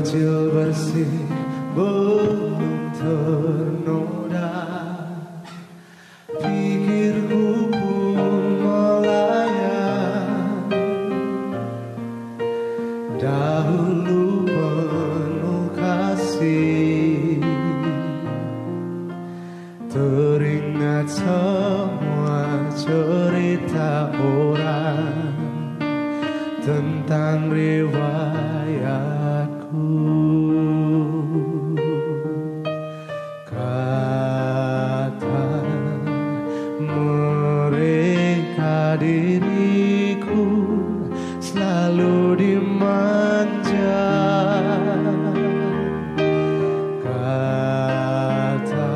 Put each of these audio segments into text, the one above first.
kecil bersih belum ternoda, pikirku pun melayang. Dahulu penuh kasih, teringat semua cerita orang tentang riwayatku. Kata mereka diriku selalu dimanja. Kata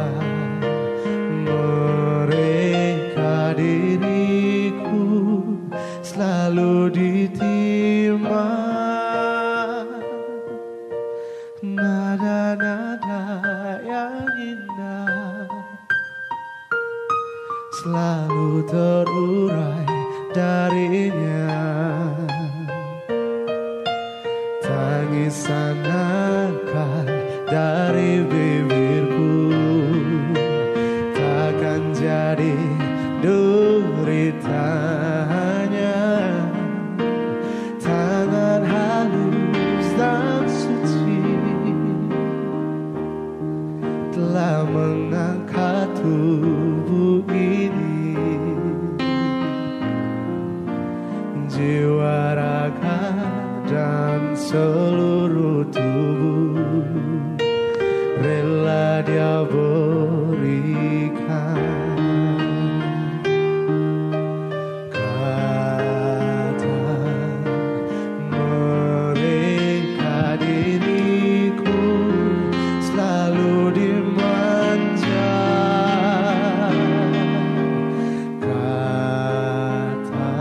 mereka diriku selalu ditimpa. Nada-nada yang indah selalu terurai darinya. Tangisan akan dari bibirku takkan jadi deritanya. Tangan halus dan suci telah mengangkat tubuh ini. Jiwa, raga, dan seluruh tubuh rela Dia berikan. Kata mereka diriku selalu dimanja. Kata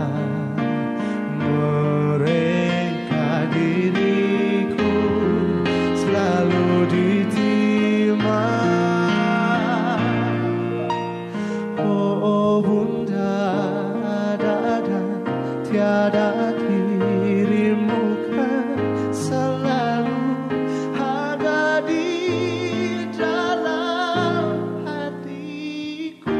mereka diriku selalu diterima. Oh Bunda, dada tiada dirimu kan selalu ada di dalam hatiku.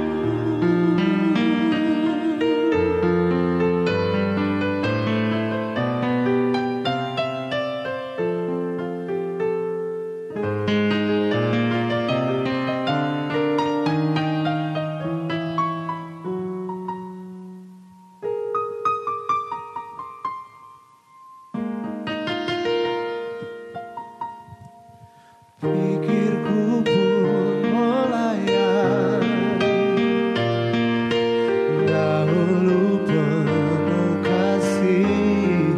Pikirku pun melayang. Dahulu penuh kasih,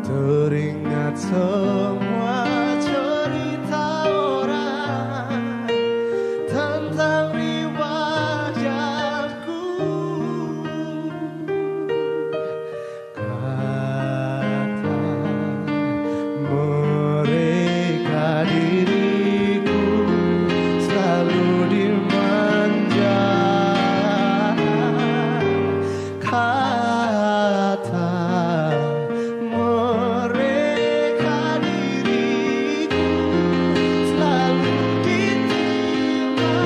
teringat semua cerita orang tentang riwayatku. Kata mereka diriku selalu dimanja. Kata mereka diriku selalu diterima.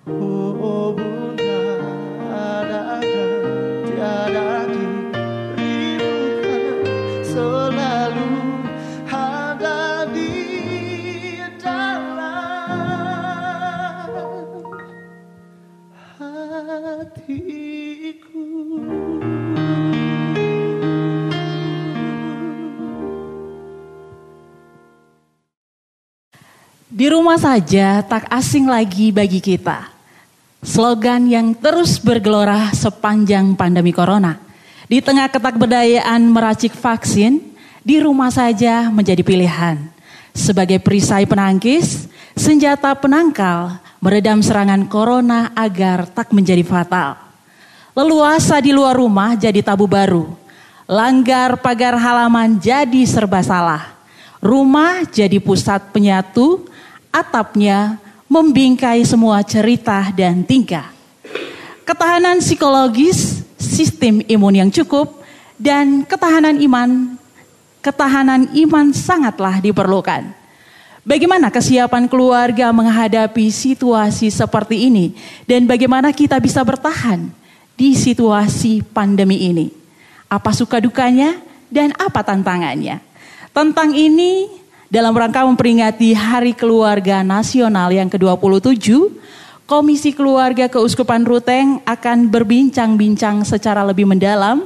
Oh Bunda, dada tiada dirimu selalu ada di dalam hatiku. Di rumah saja tak asing lagi bagi kita. Slogan yang terus bergelora sepanjang pandemi corona. Di tengah ketakberdayaan meracik vaksin, di rumah saja menjadi pilihan. Sebagai perisai penangkis, senjata penangkal meredam serangan corona agar tak menjadi fatal. Leluasa di luar rumah jadi tabu baru. Langgar pagar halaman jadi serba salah. Rumah jadi pusat penyatu, atapnya membingkai semua cerita dan tingkah. Ketahanan psikologis, sistem imun yang cukup, dan ketahanan iman sangatlah diperlukan. Bagaimana kesiapan keluarga menghadapi situasi seperti ini dan bagaimana kita bisa bertahan di situasi pandemi ini? Apa suka dukanya dan apa tantangannya? Tentang ini dalam rangka memperingati Hari Keluarga Nasional yang ke-27, Komisi Keluarga Keuskupan Ruteng akan berbincang-bincang secara lebih mendalam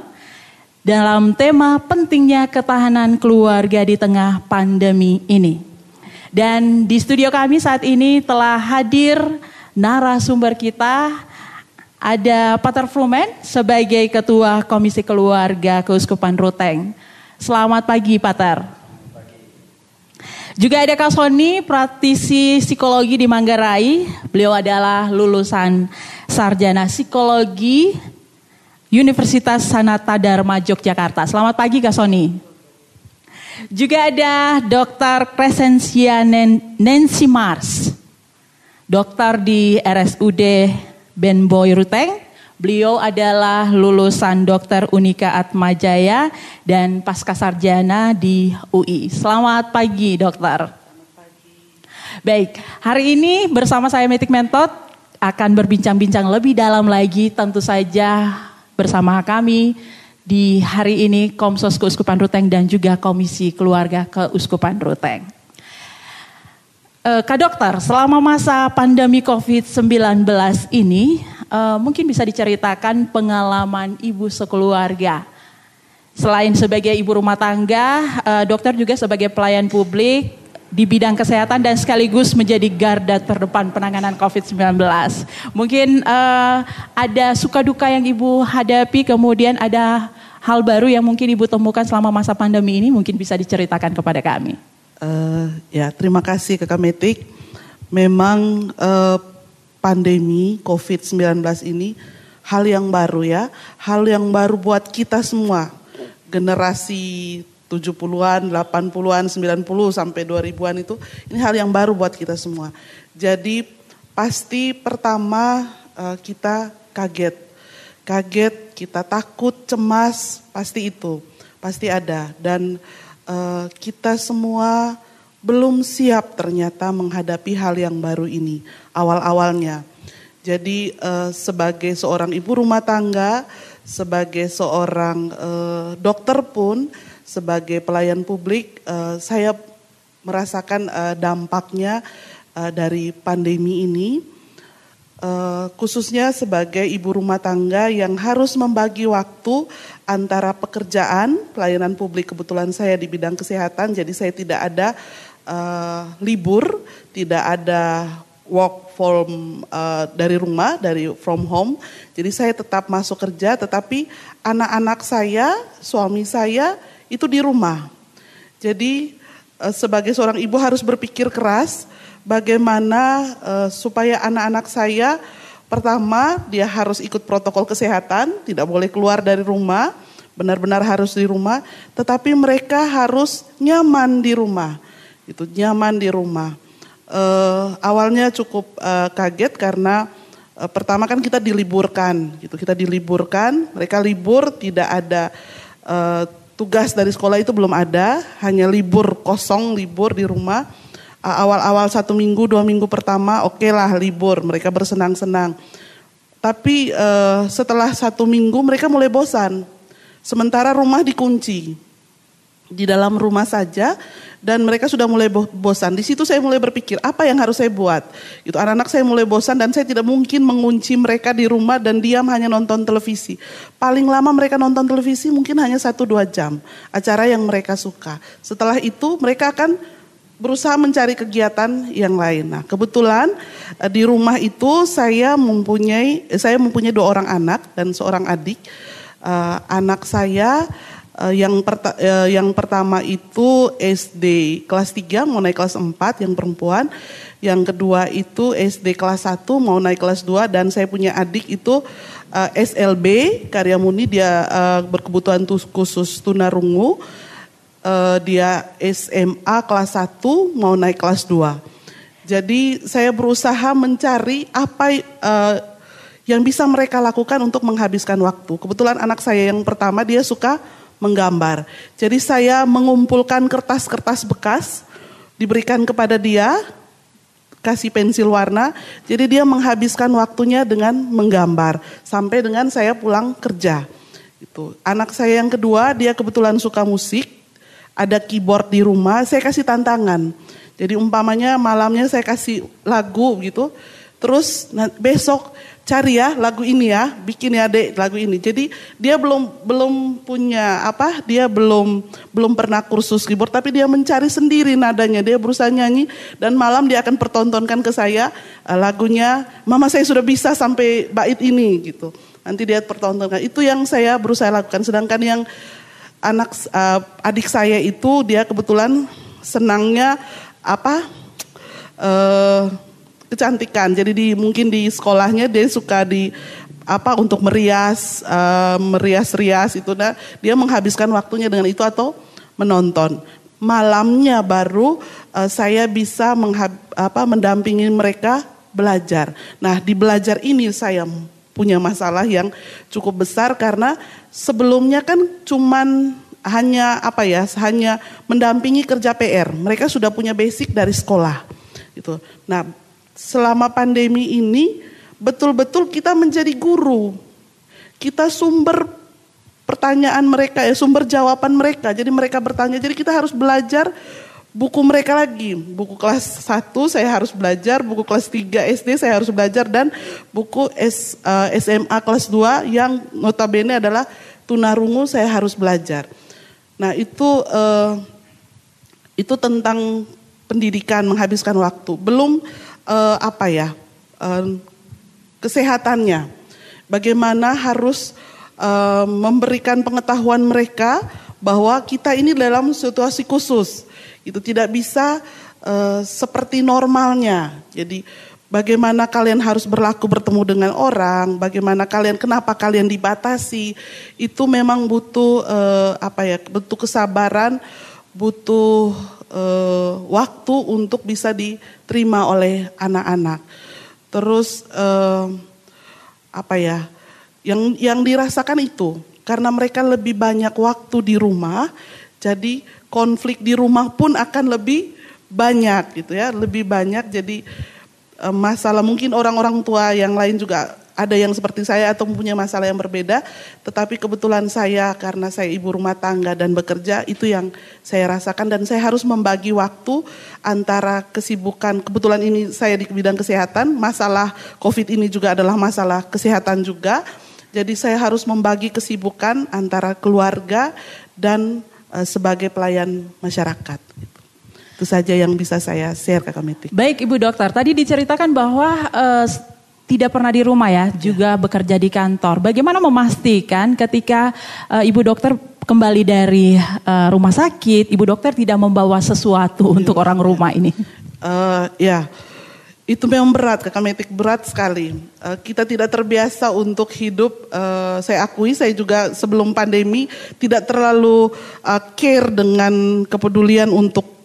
dalam tema pentingnya ketahanan keluarga di tengah pandemi ini. Dan di studio kami saat ini telah hadir narasumber kita, ada Pater Flumen sebagai Ketua Komisi Keluarga Keuskupan Ruteng. Selamat pagi, Pater. Juga ada Kak Sony, praktisi psikologi di Manggarai. Beliau adalah lulusan sarjana psikologi Universitas Sanata Dharma Yogyakarta. Selamat pagi, Kak Sony. Juga ada Dr. Crescentia Nancy Mars, dokter di RSUD Ben Boy Ruteng. Beliau adalah lulusan Dr. Unika Atmajaya dan pasca sarjana di UI. Selamat pagi, dokter. Selamat pagi. Baik, hari ini bersama saya Metik Mentot akan berbincang-bincang lebih dalam lagi, tentu saja bersama kami di hari ini Komsos Keuskupan Ruteng dan juga Komisi Keluarga Keuskupan Ruteng. Kak Dokter, selama masa pandemi COVID-19 ini, mungkin bisa diceritakan pengalaman ibu sekeluarga. Selain sebagai ibu rumah tangga, dokter juga sebagai pelayan publik di bidang kesehatan dan sekaligus menjadi garda terdepan penanganan COVID-19. Mungkin ada suka duka yang ibu hadapi, kemudian ada hal baru yang mungkin ibu temukan selama masa pandemi ini, mungkin bisa diceritakan kepada kami. Ya, terima kasih Kakak Metik. Memang pandemi COVID-19 ini hal yang baru ya, hal yang baru buat kita semua. Generasi 70-an, 80-an, 90 sampai 2000-an itu, ini hal yang baru buat kita semua. Jadi pasti pertama kita kaget, kita takut, cemas, pasti ada. Dan kita semua belum siap ternyata menghadapi hal yang baru ini awal-awalnya. Jadi sebagai seorang ibu rumah tangga, sebagai seorang dokter pun, sebagai pelayan publik, saya merasakan dampaknya dari pandemi ini. Khususnya sebagai ibu rumah tangga yang harus membagi waktu antara pekerjaan, pelayanan publik, kebetulan saya di bidang kesehatan, jadi saya tidak ada libur, tidak ada work dari rumah, from home. Jadi saya tetap masuk kerja, tetapi anak-anak saya, suami saya itu di rumah. Jadi sebagai seorang ibu harus berpikir keras bagaimana supaya anak-anak saya, pertama dia harus ikut protokol kesehatan, tidak boleh keluar dari rumah, benar-benar harus di rumah, tetapi mereka harus nyaman di rumah. Itu nyaman di rumah. Awalnya cukup kaget karena pertama kan kita diliburkan, mereka libur, tidak ada tugas dari sekolah itu belum ada, hanya libur di rumah. Awal-awal 1 minggu, 2 minggu pertama oke lah libur, mereka bersenang-senang. Tapi setelah 1 minggu mereka mulai bosan. Sementara rumah dikunci, di dalam rumah saja, dan mereka sudah mulai bosan. Di situ saya mulai berpikir, apa yang harus saya buat? Itu anak-anak saya mulai bosan dan saya tidak mungkin mengunci mereka di rumah dan diam hanya nonton televisi. Paling lama mereka nonton televisi mungkin hanya 1-2 jam, acara yang mereka suka. Setelah itu mereka akan berusaha mencari kegiatan yang lain. Nah, kebetulan di rumah itu saya mempunyai 2 orang anak dan seorang adik. Anak saya yang pertama itu SD kelas 3 mau naik kelas 4 yang perempuan. Yang kedua itu SD kelas 1 mau naik kelas 2 dan saya punya adik itu SLB Karya Muni, dia berkebutuhan khusus tunarungu. Dia SMA kelas 1 mau naik kelas 2. Jadi saya berusaha mencari apa yang bisa mereka lakukan untuk menghabiskan waktu. Kebetulan anak saya yang pertama dia suka menggambar. Jadi saya mengumpulkan kertas-kertas bekas, diberikan kepada dia, kasih pensil warna, jadi dia menghabiskan waktunya dengan menggambar sampai dengan saya pulang kerja. Itu. Anak saya yang kedua, dia kebetulan suka musik, ada keyboard di rumah, saya kasih tantangan. Jadi umpamanya malamnya saya kasih lagu gitu, terus besok cari ya lagu ini ya, bikin ya Dek lagu ini. Jadi dia belum punya dia belum pernah kursus keyboard, tapi dia mencari sendiri nadanya, dia berusaha nyanyi dan malam dia akan pertontonkan ke saya lagunya, Mama saya sudah bisa sampai bait ini gitu. Nanti dia pertontonkan. Itu yang saya berusaha lakukan. Sedangkan yang adik saya itu dia kebetulan senangnya kecantikan. Jadi mungkin di sekolahnya dia suka untuk merias itu. Nah, dia menghabiskan waktunya dengan itu atau menonton. Malamnya baru saya bisa mendampingi mereka belajar. Nah, di belajar ini saya punya masalah yang cukup besar karena sebelumnya kan cuman hanya mendampingi kerja PR. Mereka sudah punya basic dari sekolah gitu. Nah, selama pandemi ini betul-betul kita menjadi guru. Kita sumber pertanyaan mereka, sumber jawaban mereka. Jadi mereka bertanya, jadi kita harus belajar buku mereka lagi. Buku kelas 1 saya harus belajar, buku kelas 3 SD saya harus belajar, dan buku SMA kelas 2 yang notabene adalah tunarungu saya harus belajar. Nah itu tentang pendidikan, menghabiskan waktu. Belum kesehatannya. Bagaimana harus memberikan pengetahuan mereka bahwa kita ini dalam situasi khusus. Itu tidak bisa seperti normalnya. Jadi bagaimana kalian harus bertemu dengan orang, kenapa kalian dibatasi. Itu memang butuh butuh kesabaran, butuh waktu untuk bisa diterima oleh anak-anak. Terus yang dirasakan itu karena mereka lebih banyak waktu di rumah, jadi konflik di rumah pun akan lebih banyak gitu ya, lebih banyak. Jadi masalah mungkin orang-orang tua yang lain juga ada yang seperti saya atau punya masalah yang berbeda, tetapi kebetulan saya karena saya ibu rumah tangga dan bekerja, itu yang saya rasakan dan saya harus membagi waktu antara kesibukan, kebetulan ini saya di bidang kesehatan, masalah COVID ini juga adalah masalah kesehatan juga, jadi saya harus membagi kesibukan antara keluarga dan sebagai pelayan masyarakat. Itu saja yang bisa saya share Kakak Metik. Baik Ibu Dokter, tadi diceritakan bahwa tidak pernah di rumah ya, juga bekerja di kantor. Bagaimana memastikan ketika Ibu Dokter kembali dari rumah sakit, Ibu Dokter tidak membawa sesuatu untuk orang rumah ini? Itu memang berat, Kakak Metik, berat sekali. Kita tidak terbiasa untuk hidup, saya akui saya juga sebelum pandemi tidak terlalu care dengan kepedulian untuk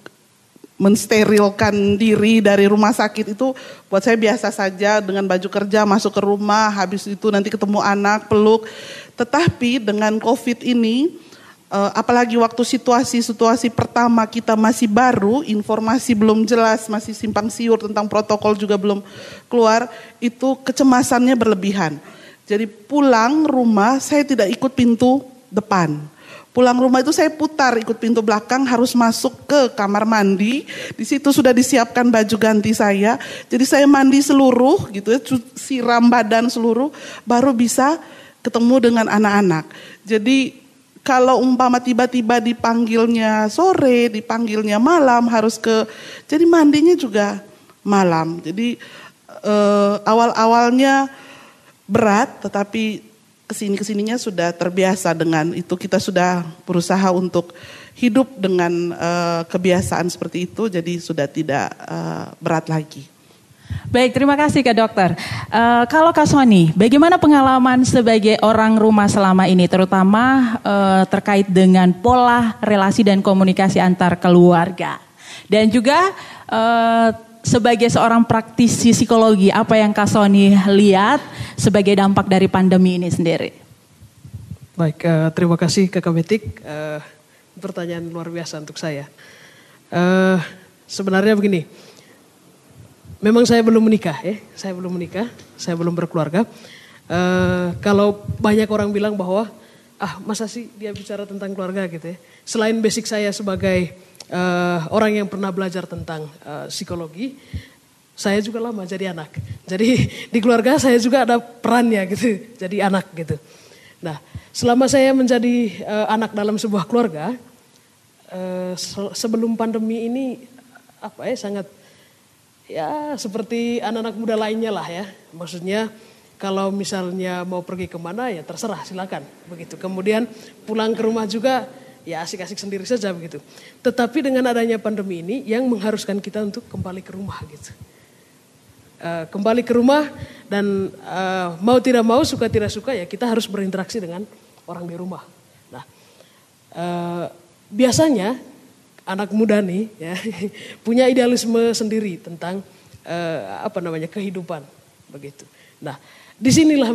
mensterilkan diri dari rumah sakit. Itu buat saya biasa saja, dengan baju kerja masuk ke rumah, habis itu nanti ketemu anak, peluk. Tetapi dengan COVID ini, apalagi waktu situasi pertama kita masih baru, informasi belum jelas, masih simpang siur tentang protokol juga belum keluar, itu kecemasannya berlebihan. Jadi pulang rumah saya tidak ikut pintu depan. Pulang rumah itu saya putar, ikut pintu belakang, harus masuk ke kamar mandi. Di situ sudah disiapkan baju ganti saya. Jadi saya mandi seluruh gitu ya, siram badan seluruh, baru bisa ketemu dengan anak-anak. Jadi kalau umpama tiba-tiba dipanggilnya sore, dipanggilnya malam, jadi mandinya juga malam. Jadi awal-awalnya berat, tetapi kesininya sudah terbiasa dengan itu. Kita sudah berusaha untuk hidup dengan kebiasaan seperti itu, jadi sudah tidak berat lagi. Baik, terima kasih Kak Dokter. Kalau Kak Sony, bagaimana pengalaman sebagai orang rumah selama ini, terutama terkait dengan pola relasi dan komunikasi antar keluarga, dan juga sebagai seorang praktisi psikologi, apa yang Kak Sony lihat sebagai dampak dari pandemi ini sendiri? Baik, terima kasih Kakak Betik. Pertanyaan luar biasa untuk saya. Sebenarnya begini, memang saya belum menikah ya, saya belum berkeluarga. Kalau banyak orang bilang bahwa masa sih dia bicara tentang keluarga gitu ya. Selain basic saya sebagai orang yang pernah belajar tentang psikologi, saya juga lama jadi anak. Jadi di keluarga saya juga ada perannya gitu, jadi anak gitu. Nah, selama saya menjadi anak dalam sebuah keluarga, sebelum pandemi ini sangat ya seperti anak-anak muda lainnya lah ya. Maksudnya kalau misalnya mau pergi kemana ya terserah silakan begitu. Kemudian pulang ke rumah juga ya asik-asik sendiri saja begitu. Tetapi dengan adanya pandemi ini yang mengharuskan kita untuk kembali ke rumah gitu. Kembali ke rumah dan mau tidak mau, suka tidak suka ya kita harus berinteraksi dengan orang di rumah. Nah, biasanya anak muda nih ya punya idealisme sendiri tentang kehidupan begitu. Nah, disinilah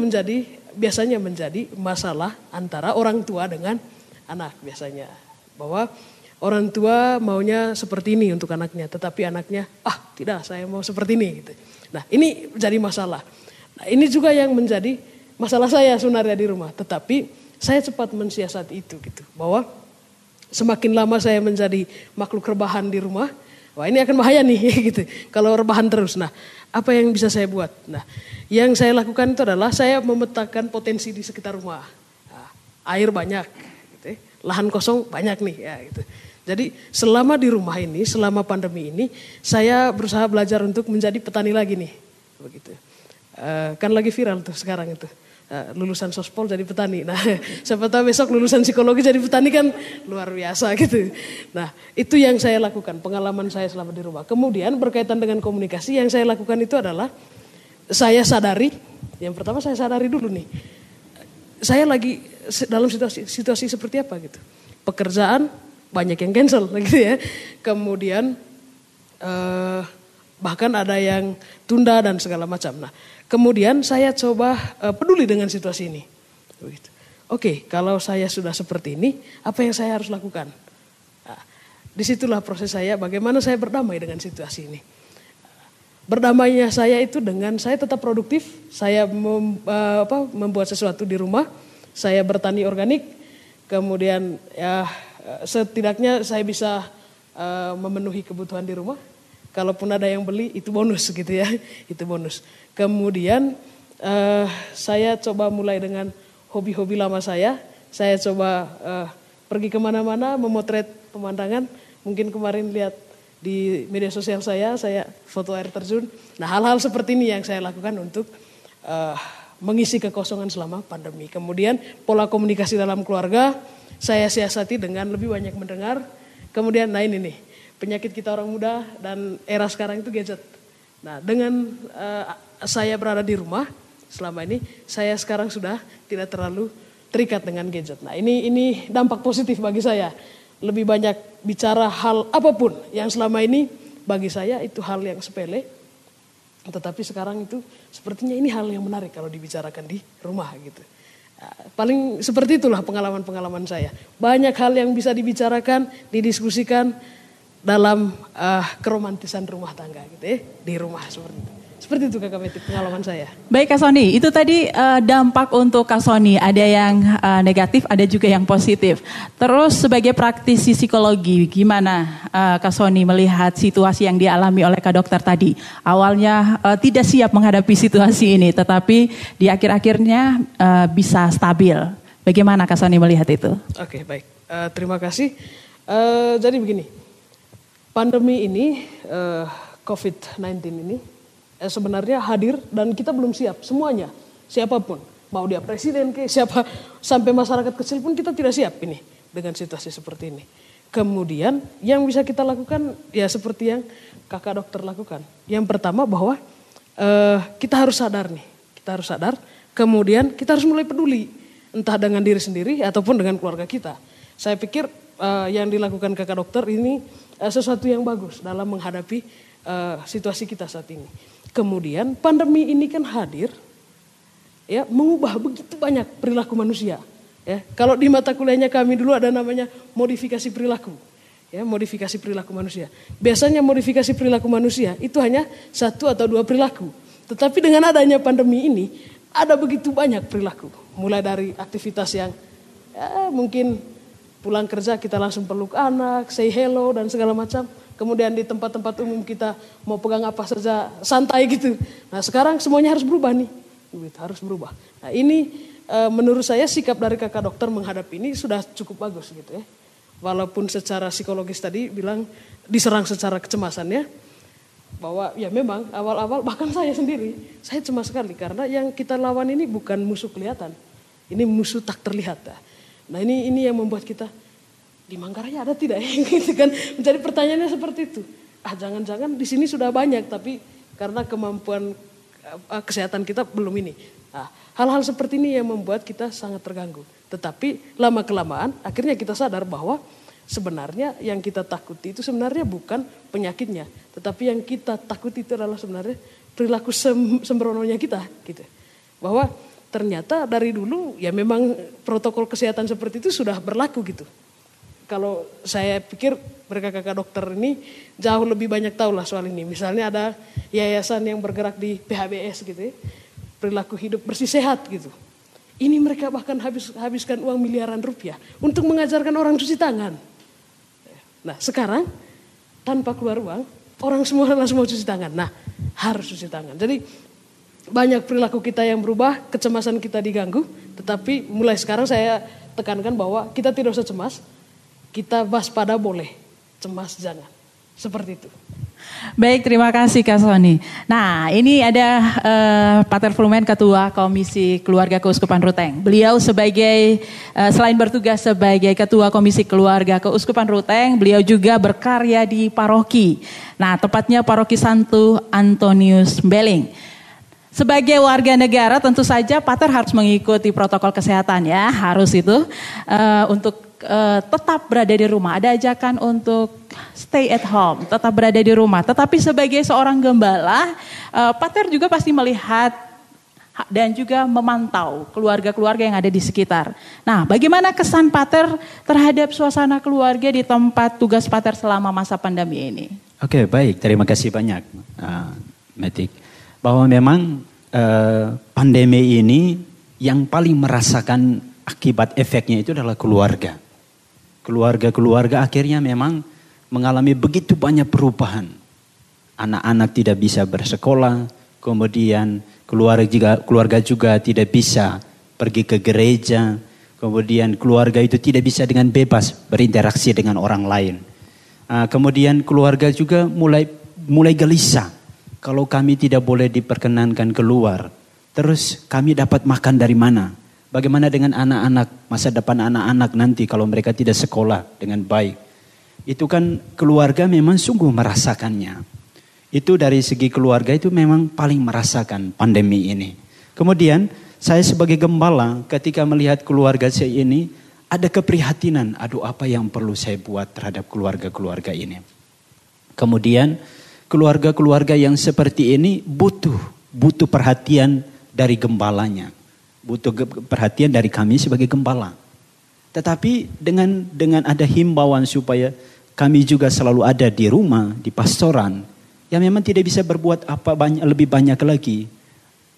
biasanya menjadi masalah antara orang tua dengan anak biasanya, bahwa orang tua maunya seperti ini untuk anaknya, tetapi anaknya tidak, saya mau seperti ini gitu. Nah, ini jadi masalah. Nah, ini juga yang menjadi masalah saya sebenarnya di rumah, tetapi saya cepat mensiasati itu gitu, bahwa semakin lama saya menjadi makhluk rebahan di rumah, wah ini akan bahaya nih gitu. Kalau rebahan terus. Nah, apa yang bisa saya buat? Nah, yang saya lakukan itu adalah saya memetakan potensi di sekitar rumah. Nah, air banyak, gitu, lahan kosong banyak nih ya gitu. Jadi selama di rumah ini, selama pandemi ini, saya berusaha belajar untuk menjadi petani lagi nih, begitu. Kan lagi viral tuh sekarang itu. Lulusan sospol jadi petani. Nah, siapa tahu besok lulusan psikologi jadi petani kan luar biasa gitu. Nah, itu yang saya lakukan, pengalaman saya selama di rumah. Kemudian berkaitan dengan komunikasi, yang saya lakukan itu adalah saya sadari, yang pertama saya sadari dulu nih, saya lagi dalam situasi seperti apa gitu. Pekerjaan banyak yang cancel gitu ya. Kemudian bahkan ada yang tunda dan segala macam. Nah, kemudian saya coba peduli dengan situasi ini. Oke, kalau saya sudah seperti ini, apa yang saya harus lakukan? Nah, disitulah proses saya, bagaimana saya berdamai dengan situasi ini. Berdamainya saya itu dengan saya tetap produktif, saya membuat sesuatu di rumah, saya bertani organik, kemudian ya setidaknya saya bisa memenuhi kebutuhan di rumah. Kalaupun ada yang beli itu bonus gitu ya, itu bonus. Kemudian saya coba mulai dengan hobi-hobi lama saya. Saya coba pergi kemana-mana memotret pemandangan. Mungkin kemarin lihat di media sosial saya foto air terjun. Nah, hal-hal seperti ini yang saya lakukan untuk mengisi kekosongan selama pandemi. Kemudian pola komunikasi dalam keluarga saya siasati dengan lebih banyak mendengar. Kemudian ini nih, penyakit kita orang muda dan era sekarang itu gadget. Nah, dengan saya berada di rumah selama ini, saya sekarang sudah tidak terlalu terikat dengan gadget. Nah, ini dampak positif bagi saya. Lebih banyak bicara hal apapun yang selama ini bagi saya itu hal yang sepele. Tetapi sekarang itu sepertinya ini hal yang menarik kalau dibicarakan di rumah gitu. Paling seperti itulah pengalaman-pengalaman saya. Banyak hal yang bisa dibicarakan, didiskusikan dalam keromantisan rumah tangga gitu ya, di rumah seperti itu. Seperti itu Kakak Betik pengalaman saya. Baik Kak Sony, itu tadi dampak untuk Kak Sony, ada yang negatif, ada juga yang positif. Terus sebagai praktisi psikologi, gimana Kak Sony melihat situasi yang dialami oleh Kak Dokter tadi? Awalnya tidak siap menghadapi situasi ini, tetapi di akhir-akhirnya bisa stabil. Bagaimana Kak Sony melihat itu? Oke, baik. Terima kasih. Jadi begini, pandemi ini, COVID-19 ini, sebenarnya hadir dan kita belum siap semuanya, siapapun, mau dia presiden siapa, sampai masyarakat kecil pun kita tidak siap ini dengan situasi seperti ini. Kemudian yang bisa kita lakukan ya seperti yang Kakak Dokter lakukan. Yang pertama bahwa kita harus sadar nih, kita harus sadar. Kemudian kita harus mulai peduli, entah dengan diri sendiri ataupun dengan keluarga kita. Saya pikir yang dilakukan Kakak Dokter ini sesuatu yang bagus dalam menghadapi situasi kita saat ini. Kemudian pandemi ini kan hadir, ya mengubah begitu banyak perilaku manusia. Ya, kalau di mata kuliahnya kami dulu ada namanya modifikasi perilaku. Ya, modifikasi perilaku manusia. Biasanya modifikasi perilaku manusia itu hanya 1 atau 2 perilaku. Tetapi dengan adanya pandemi ini ada begitu banyak perilaku. Mulai dari aktivitas yang mungkin pulang kerja kita langsung peluk anak, say hello dan segala macam. Kemudian di tempat-tempat umum kita mau pegang apa saja santai gitu. Nah sekarang semuanya harus berubah nih. Harus berubah. Nah ini menurut saya sikap dari kakak dokter menghadapi ini sudah cukup bagus gitu ya. Walaupun secara psikologis tadi bilang diserang secara kecemasannya, bahwa ya memang awal-awal bahkan saya sendiri, saya cemas sekali karena yang kita lawan ini bukan musuh kelihatan, ini musuh tak terlihat. Nah ini yang membuat kita di Manggarai ada tidak ya, gitu kan? Menjadi pertanyaannya seperti itu. Jangan-jangan di sini sudah banyak, tapi karena kemampuan kesehatan kita belum ini. Nah, hal-hal seperti ini yang membuat kita sangat terganggu. Tetapi lama-kelamaan akhirnya kita sadar bahwa sebenarnya yang kita takuti itu sebenarnya bukan penyakitnya. Tetapi yang kita takuti itu adalah sebenarnya perilaku sembrononya kita. Gitu. Bahwa ternyata dari dulu ya memang protokol kesehatan seperti itu sudah berlaku gitu. Kalau saya pikir mereka kakak dokter ini jauh lebih banyak tahu lah soal ini. Misalnya ada yayasan yang bergerak di PHBS gitu ya. Perilaku hidup bersih sehat gitu. Ini mereka bahkan habiskan uang miliaran rupiah untuk mengajarkan orang cuci tangan. Nah sekarang tanpa keluar uang, orang semua langsung mau cuci tangan. Nah harus cuci tangan. Jadi banyak perilaku kita yang berubah, kecemasan kita diganggu. Tetapi mulai sekarang saya tekankan bahwa kita tidak usah cemas. Kita waspada boleh, cemas jangan. Seperti itu. Baik, terima kasih Kak Sony. Nah, ini ada Pater Flumen, Ketua Komisi Keluarga Keuskupan Ruteng. Beliau sebagai, selain bertugas sebagai Ketua Komisi Keluarga Keuskupan Ruteng, beliau juga berkarya di paroki. Nah, tepatnya paroki Santo Antonius Mbeling. Sebagai warga negara tentu saja Pater harus mengikuti protokol kesehatan ya, harus itu untuk tetap berada di rumah. Ada ajakan untuk stay at home, tetap berada di rumah. Tetapi sebagai seorang gembala, Pater juga pasti melihat dan juga memantau keluarga-keluarga yang ada di sekitar. Nah, bagaimana kesan Pater terhadap suasana keluarga di tempat tugas Pater selama masa pandemi ini? Oke, baik. Terima kasih banyak, Metik. Bahwa memang pandemi ini yang paling merasakan akibat efeknya itu adalah keluarga. Keluarga-keluarga akhirnya memang mengalami begitu banyak perubahan. Anak-anak tidak bisa bersekolah, kemudian keluarga juga tidak bisa pergi ke gereja, kemudian keluarga itu tidak bisa dengan bebas berinteraksi dengan orang lain. Kemudian keluarga juga mulai gelisah. Kalau kami tidak boleh diperkenankan keluar, terus kami dapat makan dari mana? Bagaimana dengan anak-anak, masa depan anak-anak nanti kalau mereka tidak sekolah dengan baik. Itu kan keluarga memang sungguh merasakannya. Itu dari segi keluarga itu memang paling merasakan pandemi ini. Kemudian saya sebagai gembala ketika melihat keluarga saya ini ada keprihatinan. Aduh, apa yang perlu saya buat terhadap keluarga-keluarga ini. Kemudian keluarga-keluarga yang seperti ini butuh perhatian dari gembalanya. Butuh perhatian dari kami sebagai gembala. Tetapi dengan ada himbauan supaya kami juga selalu ada di rumah, di pastoran, yang memang tidak bisa berbuat lebih banyak lagi.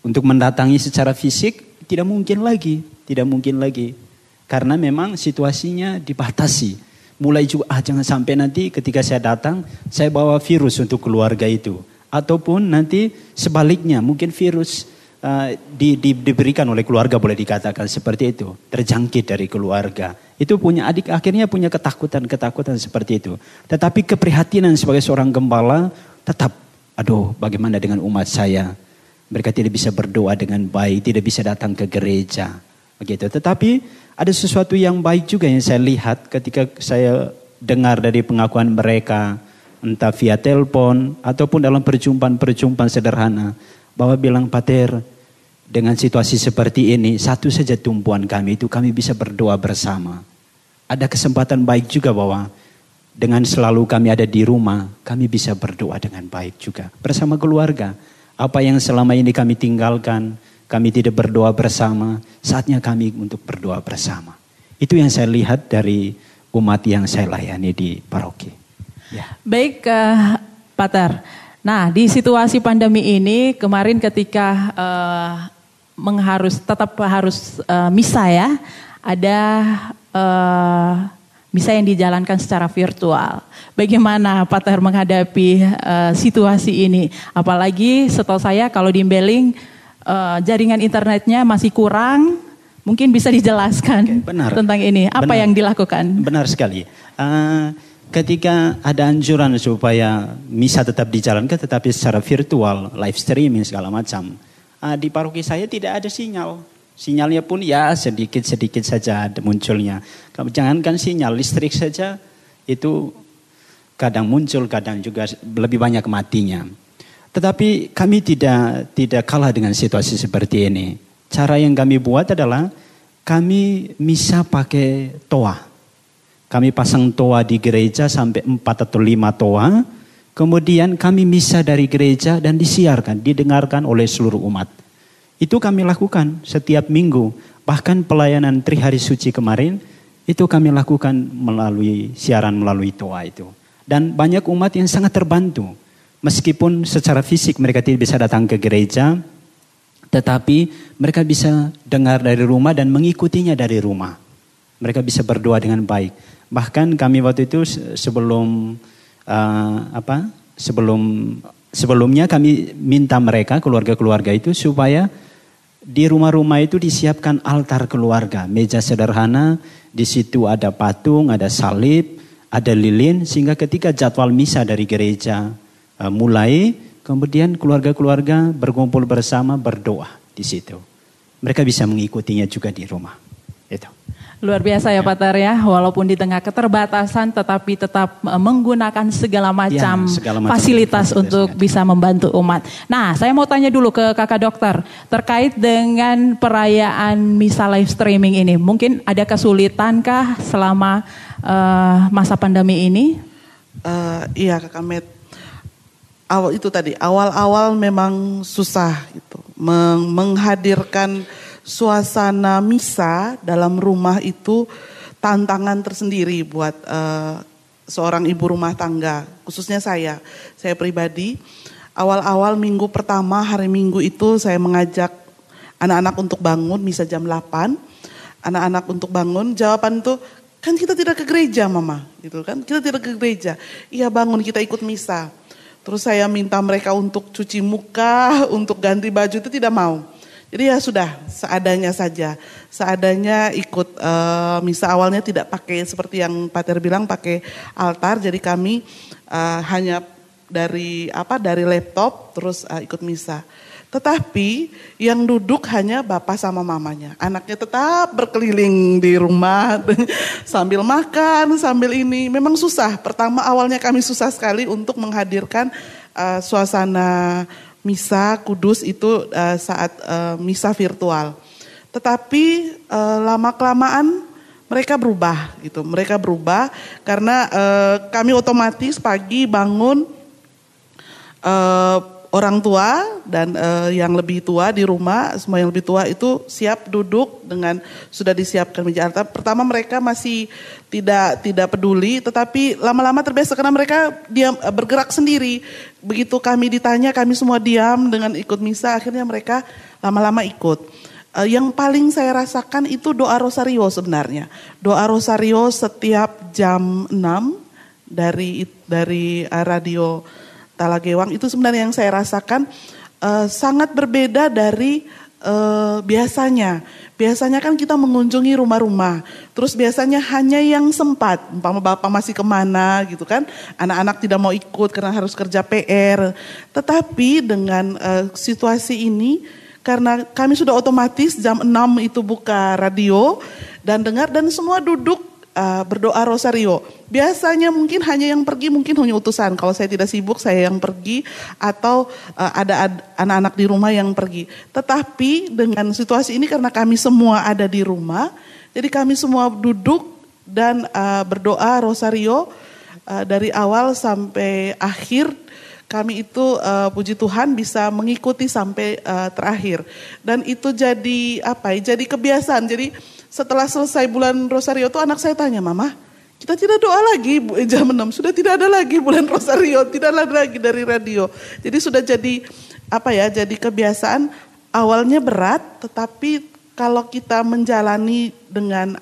Untuk mendatangi secara fisik tidak mungkin lagi. Karena memang situasinya dibatasi. Mulai juga jangan sampai nanti ketika saya datang saya bawa virus untuk keluarga itu. Ataupun nanti sebaliknya mungkin virus diberikan oleh keluarga, boleh dikatakan seperti itu, terjangkit dari keluarga. Itu akhirnya punya ketakutan seperti itu. Tetapi keprihatinan sebagai seorang gembala tetap, bagaimana dengan umat saya? Mereka tidak bisa berdoa dengan baik, tidak bisa datang ke gereja, begitu. Tetapi ada sesuatu yang baik juga yang saya lihat ketika saya dengar dari pengakuan mereka, entah via telepon ataupun dalam perjumpaan sederhana. Bahwa bilang, Pater, dengan situasi seperti ini, satu saja tumpuan kami itu kami bisa berdoa bersama. Ada kesempatan baik juga bahwa dengan selalu kami ada di rumah, kami bisa berdoa dengan baik juga. Bersama keluarga, apa yang selama ini kami tinggalkan, kami tidak berdoa bersama, saatnya kami untuk berdoa bersama. Itu yang saya lihat dari umat yang saya layani di paroki. Ya. Baik, Pater. Nah, di situasi pandemi ini kemarin ketika tetap harus misa ya, ada misa yang dijalankan secara virtual. Bagaimana Pater menghadapi situasi ini? Apalagi setahu saya kalau di Mbeling jaringan internetnya masih kurang, mungkin bisa dijelaskan tentang ini. Apa yang dilakukan? Benar sekali. Ketika ada anjuran supaya misa tetap dijalankan tetapi secara virtual, live streaming segala macam, di paroki saya tidak ada sinyal. Sinyalnya pun ya sedikit-sedikit saja munculnya. Jangankan sinyal, listrik saja itu kadang muncul, kadang juga lebih banyak matinya. Tetapi kami tidak kalah dengan situasi seperti ini. Cara yang kami buat adalah kami misa pakai toa. Kami pasang toa di gereja sampai 4 atau 5 toa. Kemudian kami misa dari gereja dan disiarkan, didengarkan oleh seluruh umat. Itu kami lakukan setiap minggu. Bahkan pelayanan Trihari Suci kemarin, itu kami lakukan melalui siaran melalui toa itu. Dan banyak umat yang sangat terbantu. Meskipun secara fisik mereka tidak bisa datang ke gereja, tetapi mereka bisa dengar dari rumah dan mengikutinya dari rumah. Mereka bisa berdoa dengan baik. Bahkan kami waktu itu sebelumnya kami minta mereka, keluarga-keluarga itu supaya di rumah-rumah itu disiapkan altar keluarga, meja sederhana, di situ ada patung, ada salib, ada lilin, sehingga ketika jadwal misa dari gereja mulai, kemudian keluarga-keluarga berkumpul bersama berdoa di situ. Mereka bisa mengikutinya juga di rumah. Itu. Luar biasa ya Pater ya, walaupun di tengah keterbatasan tetapi tetap menggunakan segala macam fasilitas untuk bisa membantu umat. Nah, saya mau tanya dulu ke Kakak Dokter terkait dengan perayaan misa live streaming ini. Mungkin ada kesulitankah selama masa pandemi ini? Iya Kakak Met. Awal-awal memang susah gitu, menghadirkan suasana misa dalam rumah itu tantangan tersendiri buat seorang ibu rumah tangga, khususnya saya pribadi. Awal-awal minggu pertama, hari Minggu itu saya mengajak anak-anak untuk bangun, misa jam 8. Anak-anak untuk bangun, jawaban tuh, kan kita tidak ke gereja Mama, gitu kan? Kita tidak ke gereja. Iya bangun, kita ikut misa. Terus saya minta mereka untuk cuci muka, untuk ganti baju, itu tidak mau. Jadi ya sudah, seadanya saja. Seadanya ikut misa, awalnya tidak pakai seperti yang Pater bilang pakai altar. Jadi kami hanya dari laptop terus ikut misa. Tetapi yang duduk hanya bapak sama mamanya. Anaknya tetap berkeliling di rumah sambil makan, sambil ini. Memang susah. Pertama awalnya kami susah sekali untuk menghadirkan suasana misa kudus itu saat misa virtual. Tetapi lama-kelamaan mereka berubah gitu. Mereka berubah karena kami otomatis pagi bangun orang tua dan yang lebih tua di rumah, semua yang lebih tua itu siap duduk dengan sudah disiapkan meja altar. Pertama mereka masih tidak peduli, tetapi lama-lama terbiasa karena mereka diam bergerak sendiri. Begitu kami ditanya, kami semua diam dengan ikut misa, akhirnya mereka lama-lama ikut. Yang paling saya rasakan itu doa rosario sebenarnya. Doa rosario setiap jam 6 dari radio Talagewang itu sebenarnya yang saya rasakan sangat berbeda dari biasanya. Biasanya kan kita mengunjungi rumah-rumah, terus biasanya hanya yang sempat, umpama bapak masih kemana gitu kan, anak-anak tidak mau ikut karena harus kerja PR. Tetapi dengan situasi ini, karena kami sudah otomatis jam 6 itu buka radio dan dengar dan semua duduk berdoa rosario. Biasanya mungkin hanya yang pergi, mungkin hanya utusan. Kalau saya tidak sibuk, saya yang pergi atau ada anak-anak di rumah yang pergi. Tetapi dengan situasi ini karena kami semua ada di rumah, jadi kami semua duduk dan berdoa rosario dari awal sampai akhir. kami itu puji Tuhan bisa mengikuti sampai terakhir. Dan itu jadi jadi kebiasaan. Jadi setelah selesai bulan Rosario itu anak saya tanya, Mama, kita tidak doa lagi jam 6, sudah tidak ada lagi bulan Rosario, tidak ada lagi dari radio. Jadi sudah jadi jadi kebiasaan. Awalnya berat, tetapi kalau kita menjalani dengan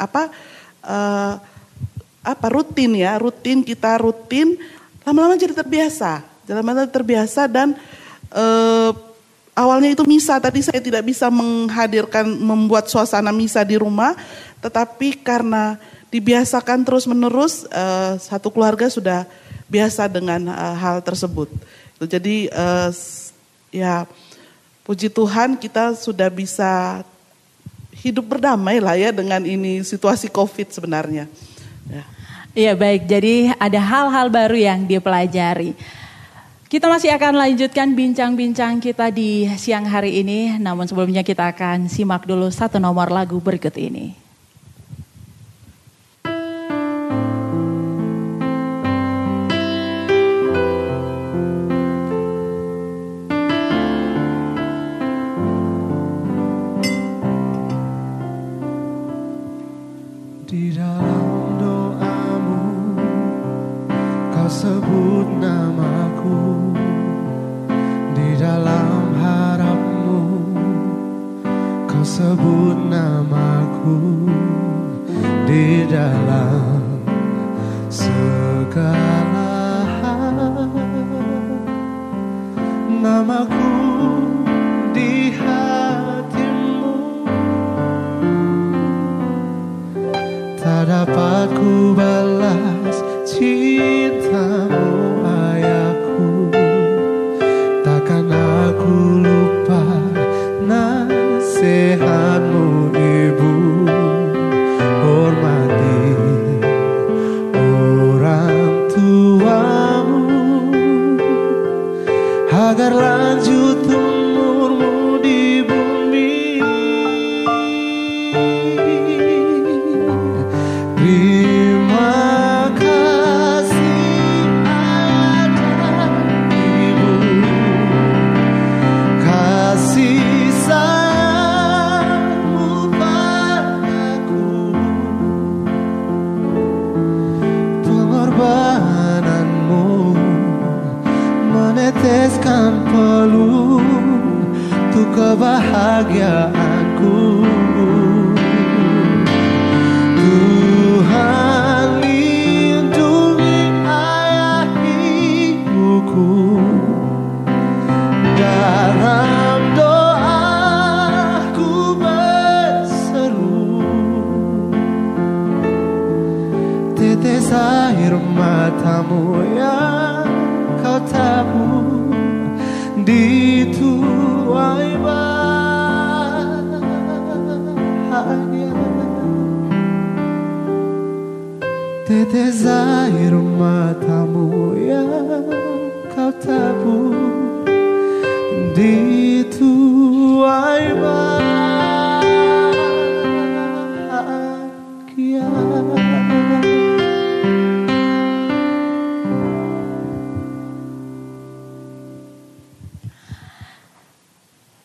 rutin, lama-lama jadi terbiasa dan awalnya itu misa, tadi saya tidak bisa membuat suasana misa di rumah, tetapi karena dibiasakan terus-menerus, satu keluarga sudah biasa dengan hal tersebut. Jadi puji Tuhan kita sudah bisa hidup berdamai lah ya dengan ini situasi COVID sebenarnya. Iya baik, jadi ada hal-hal baru yang dipelajari. Kita masih akan lanjutkan bincang-bincang kita di siang hari ini, namun sebelumnya kita akan simak dulu satu nomor lagu berikut ini. Di dalam doamu kau sebut namaku, di dalam harapmu kau sebut namaku, di dalam segala hal namaku di hatimu. Tak dapat ku balas cintamu ayahku, takkan aku lupa nasihatmu ibu. Hormati orang tuamu agar lanjut umurmu di bumi. Terima kasih ayah dan ibu, kasih sayangmu padaku, pengorbananmu meneteskan peluh untuk kebahagiaanku. Tuhan lindungi ayah ibuku, dalam doaku berseru, tetes air matamu yang kau tabur dituai bahagia. Tetes air matamu yang kau tabur dituai bahagia.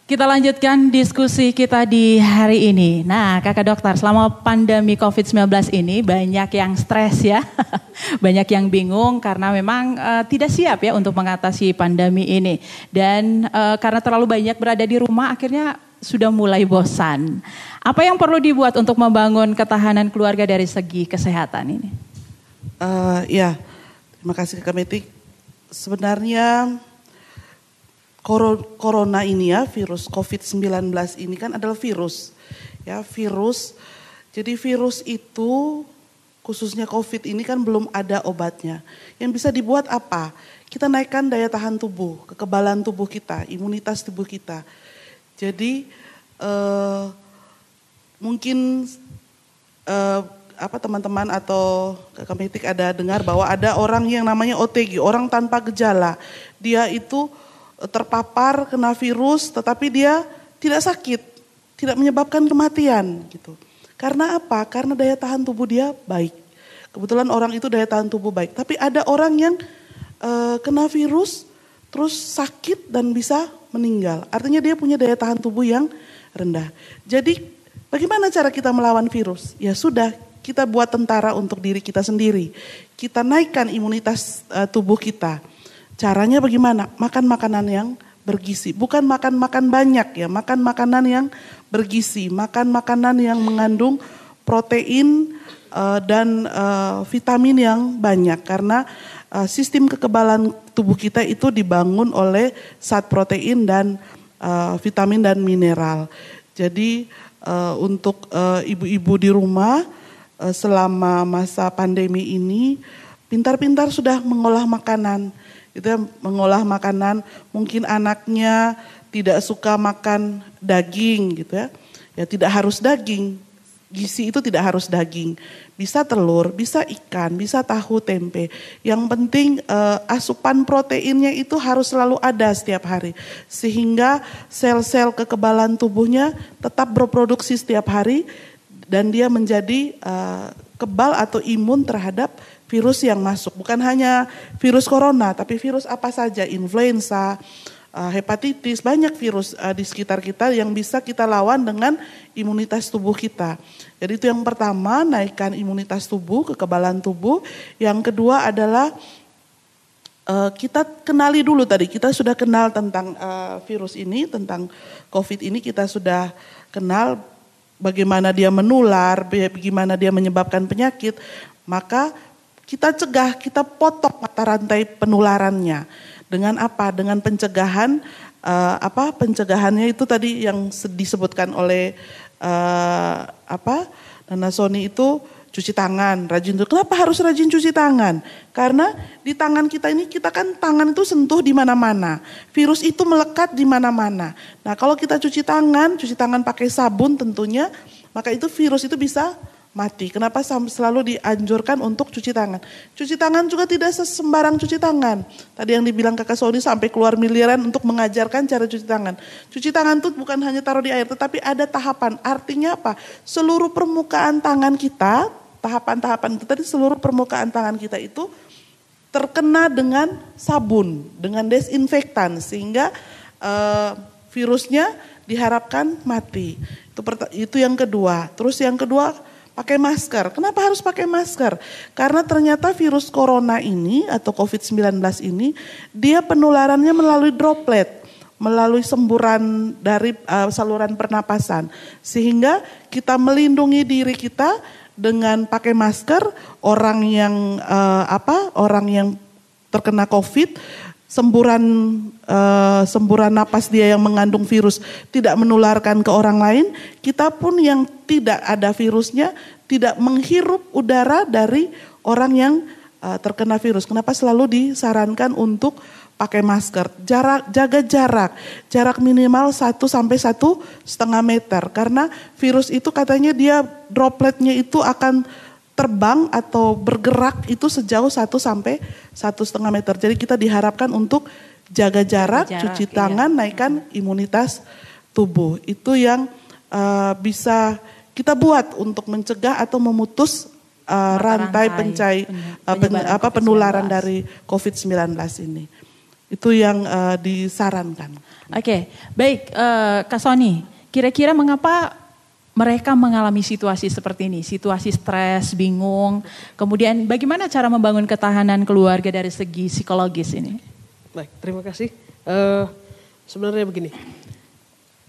Kita lanjutkan diskusi kita di hari ini. Nah, Kakak Dokter, selama pandemi COVID-19 ini banyak yang stres ya. Banyak yang bingung karena memang tidak siap ya untuk mengatasi pandemi ini. Dan karena terlalu banyak berada di rumah akhirnya sudah mulai bosan. Apa yang perlu dibuat untuk membangun ketahanan keluarga dari segi kesehatan ini? Terima kasih Kak Metik. Sebenarnya corona ini ya, virus COVID-19 ini kan adalah virus. Ya, virus. Jadi virus itu khususnya COVID ini kan belum ada obatnya. Yang bisa dibuat apa? Kita naikkan daya tahan tubuh, kekebalan tubuh kita, imunitas tubuh kita. Jadi mungkin teman-teman atau Kak Metik ada dengar bahwa ada orang yang namanya OTG, orang tanpa gejala. Dia itu terpapar kena virus tetapi dia tidak sakit, tidak menyebabkan kematian gitu. Karena apa? Karena daya tahan tubuh dia baik. Kebetulan orang itu daya tahan tubuh baik. Tapi ada orang yang kena virus terus sakit dan bisa meninggal. Artinya dia punya daya tahan tubuh yang rendah. Jadi bagaimana cara kita melawan virus? Ya sudah, kita buat tentara untuk diri kita sendiri. Kita naikkan imunitas tubuh kita. Caranya bagaimana? Makan makanan yang bergizi. Bukan makan banyak ya, makan makanan yang bergizi. Makan makanan yang mengandung protein dan vitamin yang banyak. Karena sistem kekebalan tubuh kita itu dibangun oleh zat protein dan vitamin dan mineral. Jadi untuk ibu-ibu di rumah selama masa pandemi ini pintar-pintar sudah mengolah makanan. Itu mengolah makanan, mungkin anaknya tidak suka makan daging gitu ya. Ya tidak harus daging. Gizi itu tidak harus daging. Bisa telur, bisa ikan, bisa tahu, tempe. Yang penting asupan proteinnya itu harus selalu ada setiap hari. Sehingga sel-sel kekebalan tubuhnya tetap berproduksi setiap hari. Dan dia menjadi kebal atau imun terhadap virus yang masuk. Bukan hanya virus corona, tapi virus apa saja, influenza, hepatitis, banyak virus di sekitar kita yang bisa kita lawan dengan imunitas tubuh kita. Jadi itu yang pertama, naikkan imunitas tubuh, kekebalan tubuh. Yang kedua adalah kita kenali dulu tadi, kita sudah kenal tentang virus ini, tentang COVID ini kita sudah kenal bagaimana dia menular, bagaimana dia menyebabkan penyakit. Maka kita cegah, kita potong mata rantai penularannya. Dengan apa? Dengan pencegahan, pencegahannya itu tadi yang disebutkan oleh Nana Sony itu cuci tangan, rajin. Kenapa harus rajin cuci tangan? Karena di tangan kita ini, kita kan tangan itu sentuh di mana-mana. Virus itu melekat di mana-mana. Nah kalau kita cuci tangan pakai sabun tentunya, maka itu virus itu bisa mati. Kenapa selalu dianjurkan untuk cuci tangan? Cuci tangan juga tidak sembarang cuci tangan. Tadi yang dibilang Kakak Sony sampai keluar miliaran untuk mengajarkan cara cuci tangan. Cuci tangan itu bukan hanya taruh di air, tetapi ada tahapan. Artinya apa? Seluruh permukaan tangan kita, tahapan-tahapan itu tadi, seluruh permukaan tangan kita itu terkena dengan sabun, dengan desinfektan, sehingga virusnya diharapkan mati. Itu yang kedua. Terus yang kedua, pakai masker. Kenapa harus pakai masker? Karena ternyata virus corona ini atau COVID-19 ini, dia penularannya melalui droplet, melalui semburan dari saluran pernapasan. Sehingga kita melindungi diri kita dengan pakai masker. Orang yang terkena COVID, semburan napas dia yang mengandung virus tidak menularkan ke orang lain. Kita pun yang tidak ada virusnya tidak menghirup udara dari orang yang terkena virus. Kenapa selalu disarankan untuk pakai masker? Jaga jarak minimal 1 sampai 1,5 meter. Karena virus itu katanya dia dropletnya itu akan terbang atau bergerak itu sejauh 1 sampai 1,5 meter. Jadi kita diharapkan untuk jaga jarak, cuci tangan, naikkan imunitas tubuh. Itu yang bisa kita buat untuk mencegah atau memutus rantai penularan dari COVID-19 ini. Itu yang disarankan. Oke, baik Kak Sony, kira-kira mengapa mereka mengalami situasi seperti ini, situasi stres, bingung, kemudian bagaimana cara membangun ketahanan keluarga dari segi psikologis ini? Baik, terima kasih. Sebenarnya begini,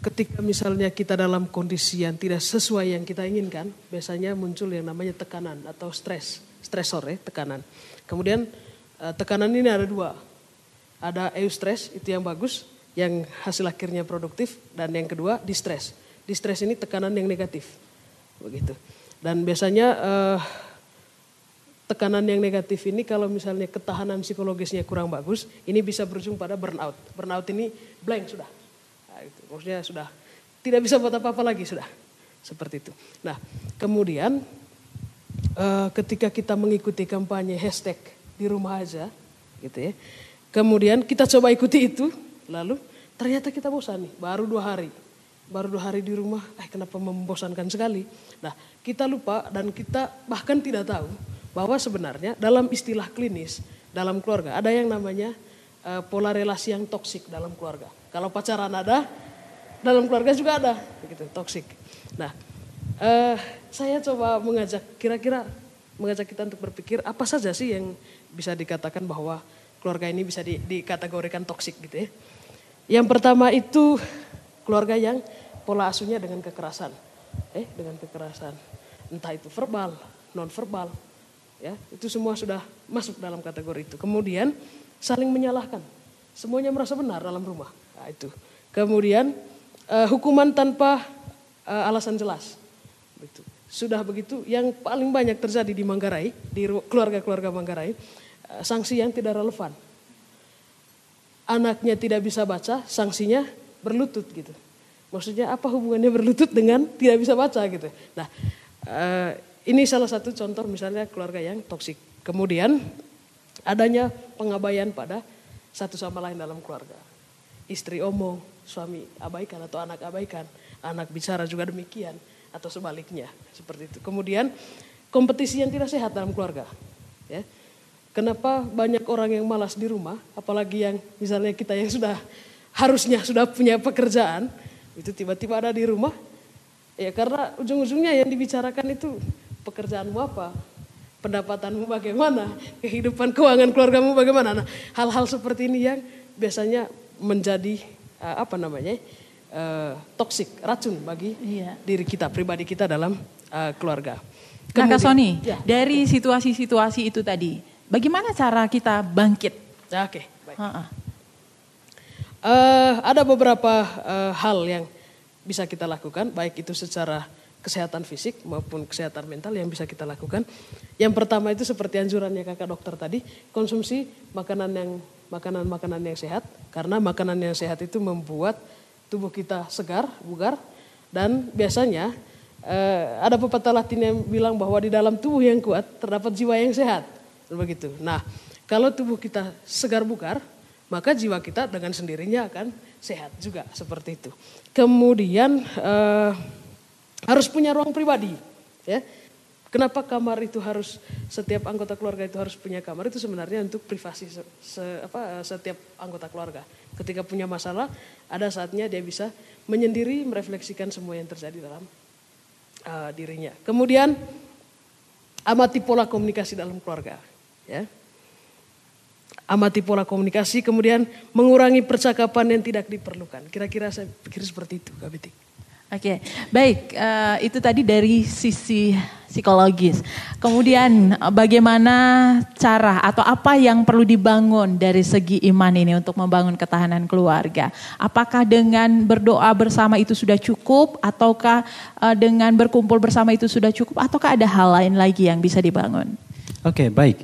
ketika misalnya kita dalam kondisi yang tidak sesuai yang kita inginkan, biasanya muncul yang namanya tekanan atau stresor ya, tekanan. Kemudian tekanan ini ada 2, ada eustress itu yang bagus, yang hasil akhirnya produktif, dan yang kedua distress. Distress ini tekanan yang negatif, begitu. Dan biasanya tekanan yang negatif ini kalau misalnya ketahanan psikologisnya kurang bagus, ini bisa berujung pada burnout. Burnout ini blank sudah, nah, itu. Maksudnya sudah tidak bisa buat apa-apa lagi sudah, seperti itu. Nah kemudian ketika kita mengikuti kampanye hashtag di rumah aja, gitu ya. Kemudian kita coba ikuti itu, lalu ternyata kita bosan nih, baru 2 hari di rumah, kenapa membosankan sekali. Nah kita lupa dan kita bahkan tidak tahu bahwa sebenarnya dalam istilah klinis, dalam keluarga ada yang namanya pola relasi yang toksik dalam keluarga. Kalau pacaran ada, dalam keluarga juga ada, begitu toksik. Nah, saya coba mengajak kita untuk berpikir apa saja sih yang bisa dikatakan bahwa keluarga ini bisa dikategorikan toksik gitu ya. Yang pertama itu keluarga yang pola asuhnya dengan kekerasan. Dengan kekerasan. Entah itu verbal, non verbal. Ya, itu semua sudah masuk dalam kategori itu. Kemudian saling menyalahkan. Semuanya merasa benar dalam rumah. Nah, itu. Kemudian hukuman tanpa alasan jelas. Begitu. Sudah begitu yang paling banyak terjadi di Manggarai, di keluarga-keluarga Manggarai, sanksi yang tidak relevan. Anaknya tidak bisa baca, sanksinya berlutut gitu. Maksudnya apa hubungannya berlutut dengan tidak bisa baca gitu. Nah, ini salah satu contoh misalnya keluarga yang toksik. Kemudian adanya pengabaian pada satu sama lain dalam keluarga. Istri omong, suami abaikan atau anak abaikan, anak bicara juga demikian atau sebaliknya seperti itu. Kemudian kompetisi yang tidak sehat dalam keluarga. Ya. Kenapa banyak orang yang malas di rumah, apalagi yang misalnya kita yang harusnya sudah punya pekerjaan, itu tiba-tiba ada di rumah. Ya karena ujung-ujungnya yang dibicarakan itu pekerjaanmu apa, pendapatanmu bagaimana, kehidupan keuangan keluargamu bagaimana. Nah, hal-hal seperti ini yang biasanya menjadi toksik, racun bagi diri kita, pribadi kita dalam keluarga. Nah Kak Sony, ya, dari situasi-situasi itu tadi, bagaimana cara kita bangkit? Oke, baik. Ada beberapa hal yang bisa kita lakukan, baik itu secara kesehatan fisik maupun kesehatan mental yang bisa kita lakukan. Yang pertama itu seperti anjurannya kakak dokter tadi, konsumsi makanan yang sehat, karena makanan yang sehat itu membuat tubuh kita segar, bugar, dan biasanya ada pepatah Latin yang bilang bahwa di dalam tubuh yang kuat terdapat jiwa yang sehat, begitu. Nah, kalau tubuh kita segar bugar, maka jiwa kita dengan sendirinya akan sehat juga seperti itu. Kemudian harus punya ruang pribadi, ya. Kenapa kamar itu harus, setiap anggota keluarga itu harus punya kamar, itu sebenarnya untuk privasi setiap anggota keluarga. Ketika punya masalah, ada saatnya dia bisa menyendiri, merefleksikan semua yang terjadi dalam dirinya. Kemudian amati pola komunikasi dalam keluarga, ya. Amati pola komunikasi, kemudian mengurangi percakapan yang tidak diperlukan. Kira-kira saya pikir seperti itu, Kak Betik. Oke, baik. Itu tadi dari sisi psikologis. Kemudian bagaimana cara atau apa yang perlu dibangun dari segi iman ini untuk membangun ketahanan keluarga? Apakah dengan berdoa bersama itu sudah cukup? Ataukah dengan berkumpul bersama itu sudah cukup? Ataukah ada hal lain lagi yang bisa dibangun? Oke, baik.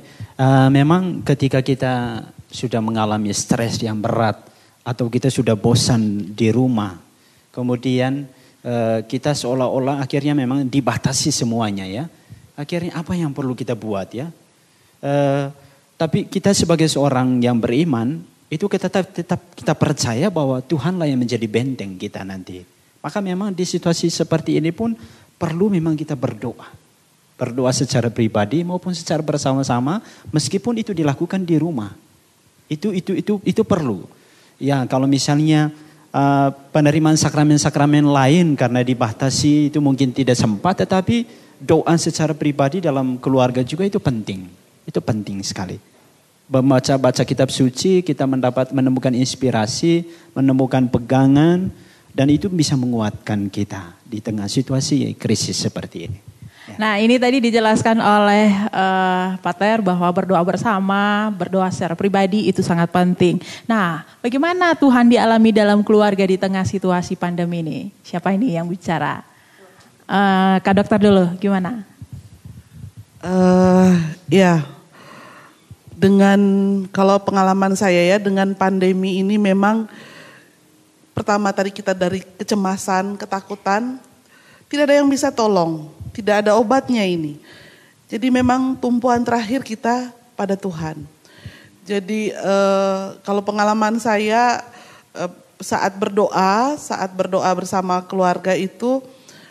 Memang ketika kita sudah mengalami stres yang berat atau kita sudah bosan di rumah, kemudian kita seolah-olah akhirnya memang dibatasi semuanya ya. Akhirnya apa yang perlu kita buat ya? Tapi kita sebagai seorang yang beriman itu kita tetap kita percaya bahwa Tuhanlah yang menjadi benteng kita nanti. Maka memang di situasi seperti ini pun perlu memang kita berdoa. Berdoa secara pribadi maupun secara bersama-sama meskipun itu dilakukan di rumah. Itu perlu. Ya kalau misalnya penerimaan sakramen-sakramen lain karena dibatasi itu mungkin tidak sempat, tetapi doa secara pribadi dalam keluarga juga itu penting. Itu penting sekali. Membaca kitab suci, kita menemukan inspirasi, menemukan pegangan, dan itu bisa menguatkan kita di tengah situasi krisis seperti ini. Nah ini tadi dijelaskan oleh Pak Ter bahwa berdoa bersama, berdoa secara pribadi itu sangat penting. Nah bagaimana Tuhan dialami dalam keluarga di tengah situasi pandemi ini? Siapa ini yang bicara? Kak dokter dulu, gimana? Ya, dengan kalau pengalaman saya ya dengan pandemi ini memang pertama tadi kita dari kecemasan, ketakutan, tidak ada yang bisa tolong. Tidak ada obatnya ini. Jadi memang tumpuan terakhir kita pada Tuhan. Jadi kalau pengalaman saya saat berdoa bersama keluarga itu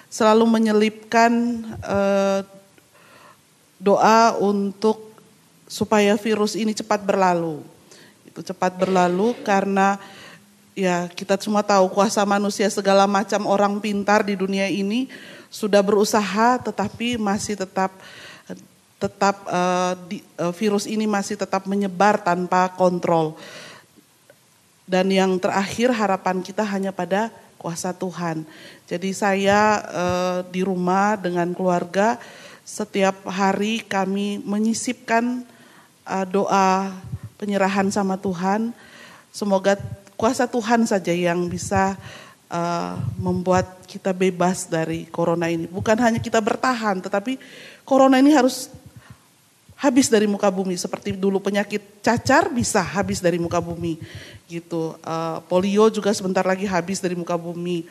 selalu menyelipkan doa untuk supaya virus ini cepat berlalu. Itu cepat berlalu karena ya kita semua tahu kuasa manusia, segala macam orang pintar di dunia ini sudah berusaha tetapi masih tetap virus ini masih tetap menyebar tanpa kontrol. Dan yang terakhir harapan kita hanya pada kuasa Tuhan. Jadi saya di rumah dengan keluarga setiap hari kami menyisipkan doa penyerahan sama Tuhan. Semoga kuasa Tuhan saja yang bisa membuat kita bebas dari corona ini. Bukan hanya kita bertahan, tetapi corona ini harus habis dari muka bumi. Seperti dulu penyakit cacar bisa habis dari muka bumi. Gitu. Polio juga sebentar lagi habis dari muka bumi.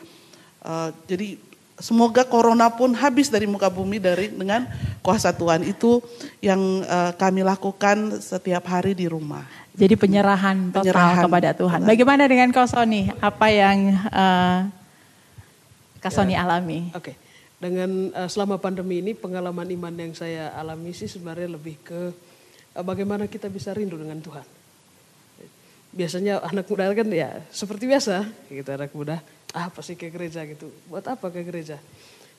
Jadi semoga corona pun habis dari muka bumi dengan kuasa Tuhan. Itu yang kami lakukan setiap hari di rumah. Jadi penyerahan total kepada Tuhan. Bagaimana dengan Kak Sony? Apa yang Kak Sony alami? Oke. Dengan selama pandemi ini pengalaman iman yang saya alami sih sebenarnya lebih ke bagaimana kita bisa rindu dengan Tuhan. Biasanya anak muda kan ya seperti biasa gitu, anak muda apa sih ke gereja gitu, buat apa ke gereja.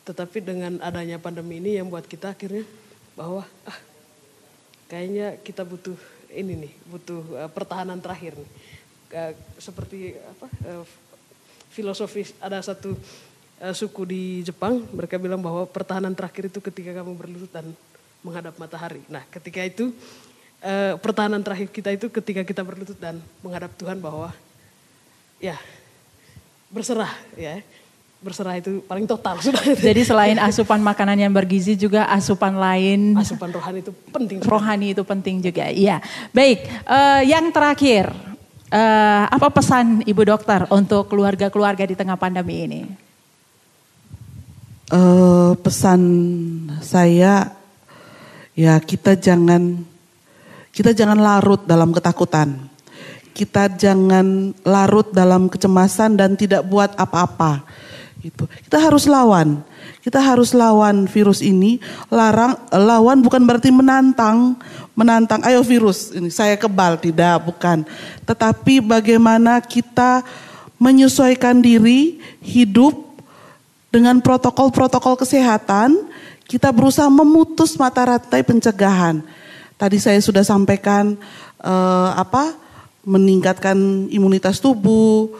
Tetapi dengan adanya pandemi ini yang buat kita akhirnya bahwa kayaknya kita butuh ini nih, butuh pertahanan terakhir nih. Seperti filosofis, ada satu suku di Jepang, mereka bilang bahwa pertahanan terakhir itu ketika kamu berlutut dan menghadap matahari. Nah ketika itu pertahanan terakhir kita itu ketika kita berlutut dan menghadap Tuhan bahwa ya berserah ya. Berserah itu paling total sudah. Jadi selain asupan makanan yang bergizi juga asupan lain. Asupan rohani itu penting. Rohani itu penting juga. Iya. Baik, yang terakhir apa pesan Ibu Dokter untuk keluarga-keluarga di tengah pandemi ini? Pesan saya ya kita jangan larut dalam ketakutan. Kita jangan larut dalam kecemasan dan tidak buat apa-apa. Gitu. Kita harus lawan. Kita harus lawan virus ini. Lawan bukan berarti menantang. Ayo virus, ini saya kebal, tidak, bukan. Tetapi bagaimana kita menyesuaikan diri, hidup dengan protokol-protokol kesehatan. Kita berusaha memutus mata rantai pencegahan. Tadi saya sudah sampaikan meningkatkan imunitas tubuh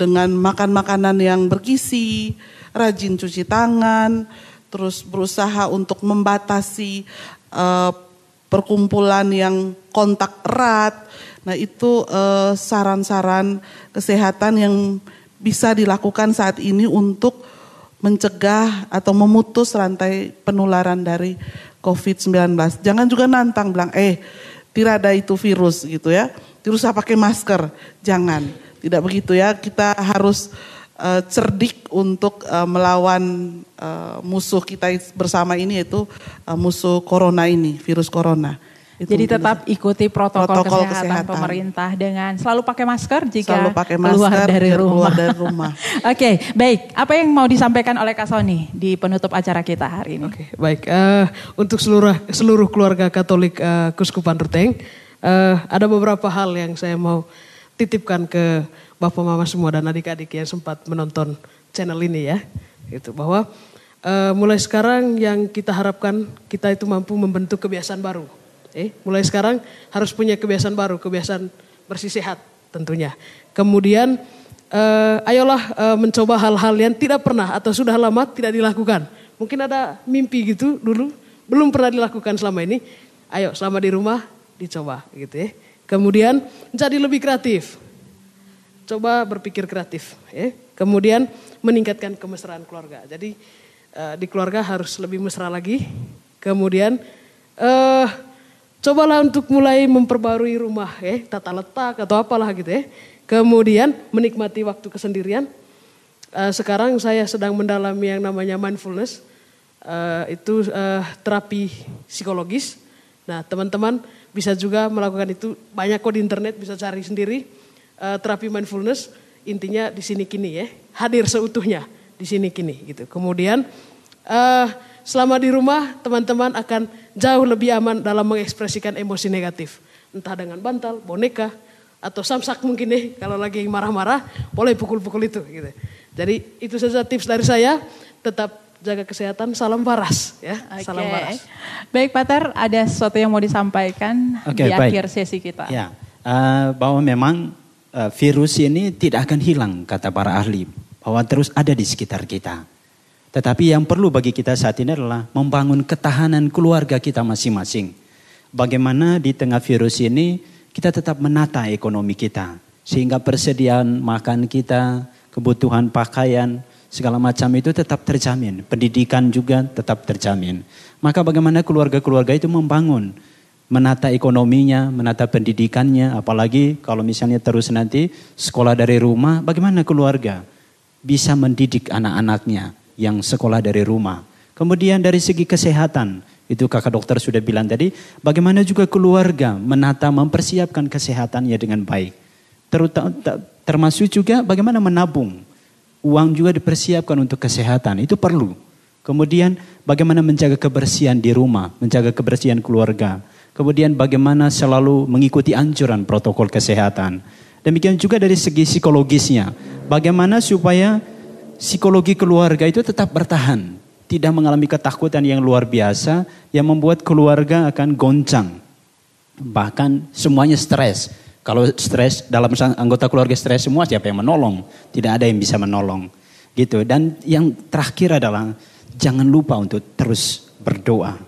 dengan makan makanan yang bergizi, rajin cuci tangan, terus berusaha untuk membatasi perkumpulan yang kontak erat. Nah itu saran-saran kesehatan yang bisa dilakukan saat ini untuk mencegah atau memutus rantai penularan dari COVID-19. Jangan juga nantang bilang, tidak ada itu virus gitu ya. Tidak usah pakai masker, jangan. Tidak begitu ya, kita harus cerdik untuk melawan musuh kita bersama ini, yaitu musuh corona ini, virus corona. Jadi tetap ikuti protokol kesehatan pemerintah dengan selalu pakai masker jika keluar dari rumah. Oke, baik. Apa yang mau disampaikan oleh Kak Sony di penutup acara kita hari ini? Oke, baik. Untuk seluruh keluarga Katolik Keuskupan Ruteng, ada beberapa hal yang saya mau titipkan ke Bapak Mama semua dan adik-adik yang sempat menonton channel ini ya. Itu bahwa mulai sekarang yang kita harapkan kita itu mampu membentuk kebiasaan baru. Mulai sekarang harus punya kebiasaan baru, kebiasaan bersih sehat tentunya. Kemudian ayolah mencoba hal-hal yang tidak pernah atau sudah lama tidak dilakukan. Mungkin ada mimpi gitu dulu, belum pernah dilakukan selama ini. Ayo selama di rumah dicoba gitu ya. Kemudian jadi lebih kreatif. Coba berpikir kreatif ya. Kemudian meningkatkan kemesraan keluarga. Jadi di keluarga harus lebih mesra lagi. Kemudian cobalah untuk mulai memperbarui rumah ya, tata letak atau apalah gitu ya. Kemudian menikmati waktu kesendirian. Sekarang saya sedang mendalami yang namanya mindfulness. Itu terapi psikologis. Nah teman-teman bisa juga melakukan itu. Banyak kok di internet, bisa cari sendiri. Terapi mindfulness intinya di sini kini ya. Hadir seutuhnya di sini kini gitu. Kemudian selama di rumah teman-teman akan jauh lebih aman dalam mengekspresikan emosi negatif. entah dengan bantal, boneka, atau samsak mungkin deh kalau lagi marah-marah boleh pukul-pukul itu gitu. Jadi itu saja tips dari saya, tetap jaga kesehatan, salam waras ya. Salam waras. Baik Pak Ter, ada sesuatu yang mau disampaikan di akhir sesi kita. Ya, bahwa memang virus ini tidak akan hilang kata para ahli, bahwa terus ada di sekitar kita. Tetapi yang perlu bagi kita saat ini adalah membangun ketahanan keluarga kita masing-masing. Bagaimana di tengah virus ini kita tetap menata ekonomi kita. Sehingga persediaan makan kita, kebutuhan pakaian, segala macam itu tetap terjamin. Pendidikan juga tetap terjamin. Maka bagaimana keluarga-keluarga itu membangun, menata ekonominya, menata pendidikannya. Apalagi kalau misalnya terus nanti sekolah dari rumah, bagaimana keluarga bisa mendidik anak-anaknya yang sekolah dari rumah. Kemudian dari segi kesehatan, itu kakak dokter sudah bilang tadi, bagaimana juga keluarga menata, mempersiapkan kesehatannya dengan baik. Termasuk juga bagaimana menabung. Uang juga dipersiapkan untuk kesehatan, itu perlu. Kemudian bagaimana menjaga kebersihan di rumah, menjaga kebersihan keluarga. Kemudian bagaimana selalu mengikuti anjuran protokol kesehatan. Demikian juga dari segi psikologisnya, bagaimana supaya psikologi keluarga itu tetap bertahan. Tidak mengalami ketakutan yang luar biasa yang membuat keluarga akan goncang. Bahkan semuanya stres. Kalau stres, dalam anggota keluarga stres semua, siapa yang menolong? Tidak ada yang bisa menolong. Gitu. Dan yang terakhir adalah jangan lupa untuk terus berdoa.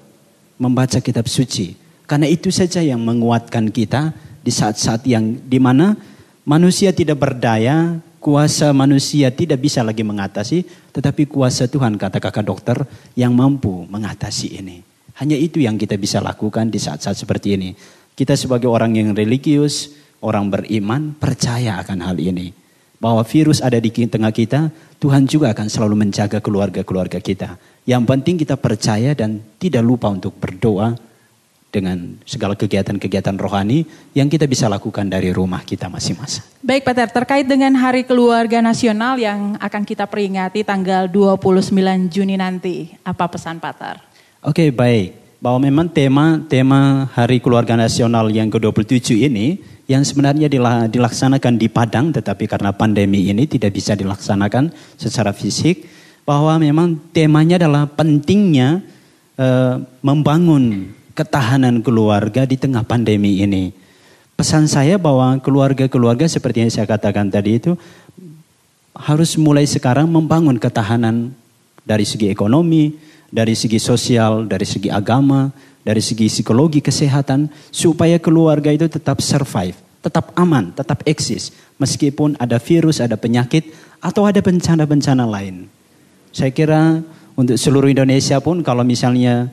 Membaca kitab suci. Karena itu saja yang menguatkan kita di saat-saat yang dimana manusia tidak berdaya, kuasa manusia tidak bisa lagi mengatasi, tetapi kuasa Tuhan, kata kakak dokter, yang mampu mengatasi ini. Hanya itu yang kita bisa lakukan di saat-saat seperti ini. Kita sebagai orang yang religius, orang beriman, percaya akan hal ini. Bahwa virus ada di tengah kita, Tuhan juga akan selalu menjaga keluarga-keluarga kita. Yang penting kita percaya dan tidak lupa untuk berdoa dengan segala kegiatan-kegiatan rohani yang kita bisa lakukan dari rumah kita masing-masing. Baik Pak Ter, terkait dengan Hari Keluarga Nasional yang akan kita peringati tanggal 29 Juni nanti, apa pesan Pak Ter? Oke, baik. Bahwa memang tema Hari Keluarga Nasional yang ke-27 ini yang sebenarnya dilaksanakan di Padang, tetapi karena pandemi ini tidak bisa dilaksanakan secara fisik, bahwa memang temanya adalah pentingnya membangun ketahanan keluarga di tengah pandemi ini. Pesan saya bahwa keluarga-keluarga seperti yang saya katakan tadi itu harus mulai sekarang membangun ketahanan dari segi ekonomi, dari segi sosial, dari segi agama, dari segi psikologi, kesehatan, supaya keluarga itu tetap survive, tetap aman, tetap eksis. Meskipun ada virus, ada penyakit, atau ada bencana-bencana lain. Saya kira untuk seluruh Indonesia pun kalau misalnya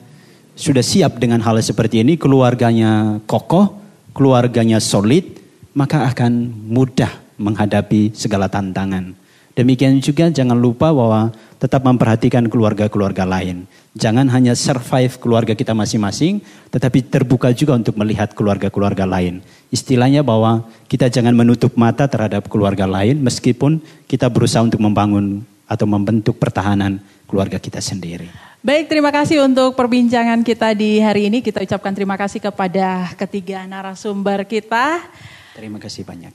sudah siap dengan hal seperti ini, keluarganya kokoh, keluarganya solid, maka akan mudah menghadapi segala tantangan. Demikian juga jangan lupa bahwa tetap memperhatikan keluarga-keluarga lain. Jangan hanya survive keluarga kita masing-masing, tetapi terbuka juga untuk melihat keluarga-keluarga lain. Istilahnya bahwa kita jangan menutup mata terhadap keluarga lain, meskipun kita berusaha untuk membangun atau membentuk pertahanan keluarga kita sendiri. Baik, terima kasih untuk perbincangan kita di hari ini. Kita ucapkan terima kasih kepada ketiga narasumber kita. Terima kasih banyak.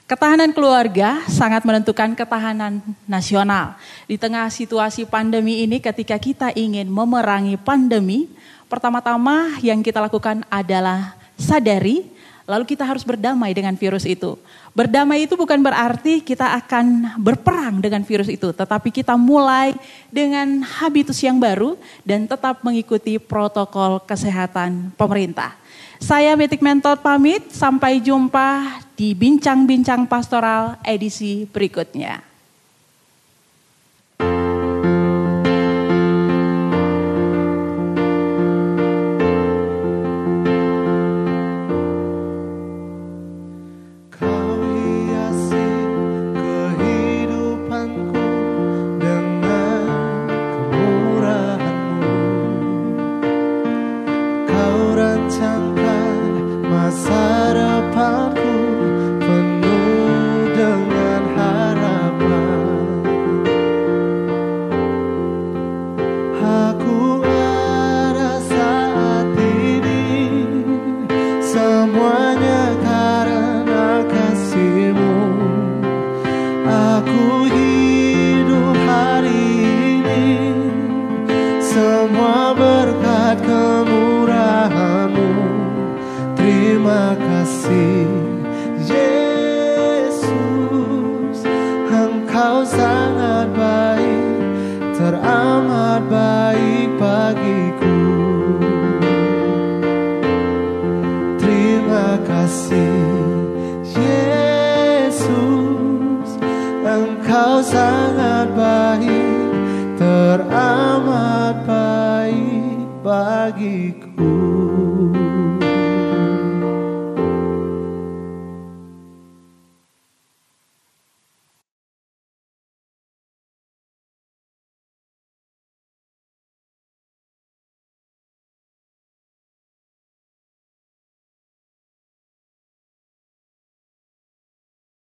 Ketahanan keluarga sangat menentukan ketahanan nasional. Di tengah situasi pandemi ini, ketika kita ingin memerangi pandemi, pertama-tama yang kita lakukan adalah sadari, lalu kita harus berdamai dengan virus itu. Berdamai itu bukan berarti kita akan berperang dengan virus itu, tetapi kita mulai dengan habitus yang baru dan tetap mengikuti protokol kesehatan pemerintah. Saya Metik Mentor pamit, sampai jumpa di Bincang-Bincang Pastoral edisi berikutnya. Masa depanku penuh dengan harapan. Terima kasih Yesus, Engkau sangat baik, teramat baik bagiku. Terima kasih Yesus, Engkau sangat baik, teramat baik bagiku.